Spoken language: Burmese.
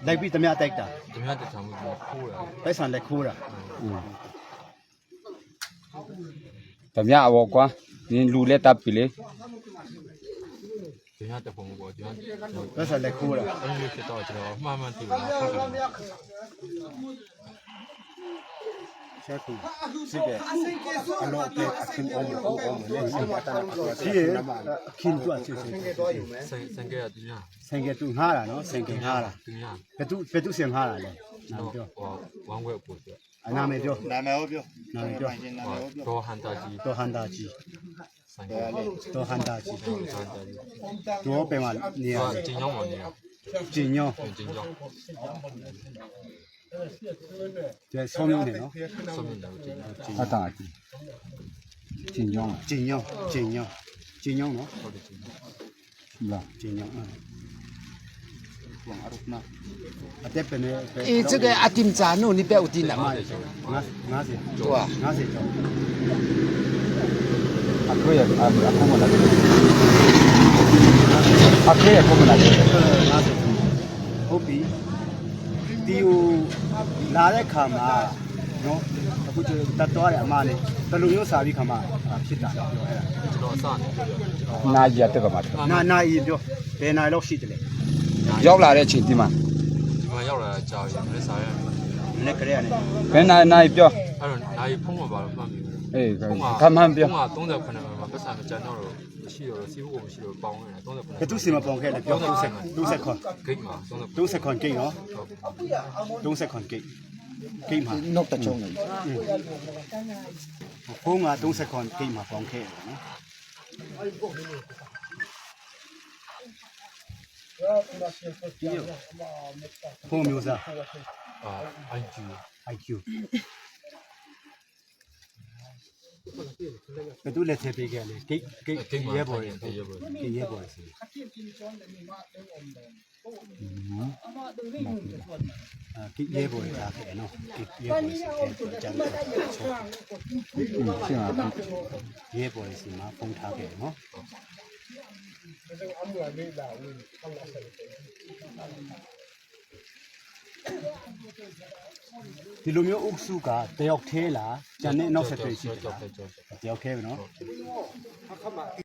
လိုက်ပြီးတမတိုက်တာ 怎么样？这全部就哭了。 ပိုက်ဆံလက်ခိုးတာ တမဘောကွာဒီလူလက်တပ်ပြီလေ 怎么样？这风波，怎么样？ ပိုက်ဆံလက်ခိုးတာ 等于是到这慢慢走，然后看看。 ချက်ခုစစ်တယ်အလောပဲအခင်းအောင်အောင်လေစစ်တာရှိရအခင်းတွတ်စစ်စစ်三个怎么样？ ဆိုင်ကတူငှားတာနော်ဆိုင်ကငှားတာ 怎么样？ ဘယ်သူစင်ငှားတာလဲနာမပြော 王贵不是。 အနာမည်ပြော နာမည်ဟုတ်ပြော နာမည်ပြော 多汉大鸡， တော်ဟန်တာကြီး 三个。 တော်ဟန်တာကြီး 多汉大鸡。 တော်ပင်မနေရ 金腰毛呢？ ကျင်ညော 金腰。 ကျဆောင်းမျိုးနေနော် 说明了金腰。 အတားကြီးကျင်းကြောင်း ကျင်ညောကျင်ညောကျင်ညောနော် 说的金腰。 လား ကျင်ညောအတက်ပနေ 诶，这个阿丁扎诺你不要听了嘛？ 50对吧？ 50ကျော် အခရေအခုမလာအခရေအခုမလာ ဟုတ်ပြီဒီဟိုလာတဲ့ခါမှာနော်အခုကျတတ်သွားတယ်အမလေးဘယ်လိုမျိုးစာပြီးခါမှာဖြစ်တာပြောအဲ့ဒါ 知道啥呢？ နာကြီးရတက်ကမှာ နာရီပြောဘယ်နာရီလောက်ရှိတယ်လဲ ရောက်လာတဲ့အချိန်ဒီမှာ ဒီမှာရောက်လာတာကြာပြီမနေ့စားရ နည်းကလေးကနေ ဘယ်နာပြော အဲ့တော့နိုင်ဖုံးမှာပါလို့မှတ်မိဘူး အေးခမန်းပြော ဖုံးက39မှာပတ်စံမကြံတော့လို့မရှိတော့စီးဖို့မရှိတော့ပေါင်းနေတာ39 ဘယ်သူစီမပေါင်ခဲ့လဲပြော30ခွန် ဂိတ်မှာ39 30ခွန်ဂိတ်နော်30ခွန်ဂိတ်ဂိတ်မှာ 弄得中了。 ဖုန်းက30ခွန်ဂိတ်မှာပေါင်ခဲ့တယ်နော်ဖုန်းမျိုးစား အာ IQ IQ ဘယ်သူလက်ထပ်ပေးခဲ့လဲဂိတ်ရဲဘော်ရဲ ဂိတ်ရဲဘော် ဂိတ်ရဲဘော်စီဂိတ်ရဲဘော်ရထားခဲ့နော်ဂိတ်ရဲဘော်စီခဲ့ကြတယ်ရှင်းပါ ရဲဘော်စီမှာဖုန်းထားခဲ့နော်ဒီလိုမျိုးအုပ်စုကတယောက်သေးလားကျန်တဲ့နောက်ဆက်တွဲရှိတယ်လားတယောက်သေးပဲနော်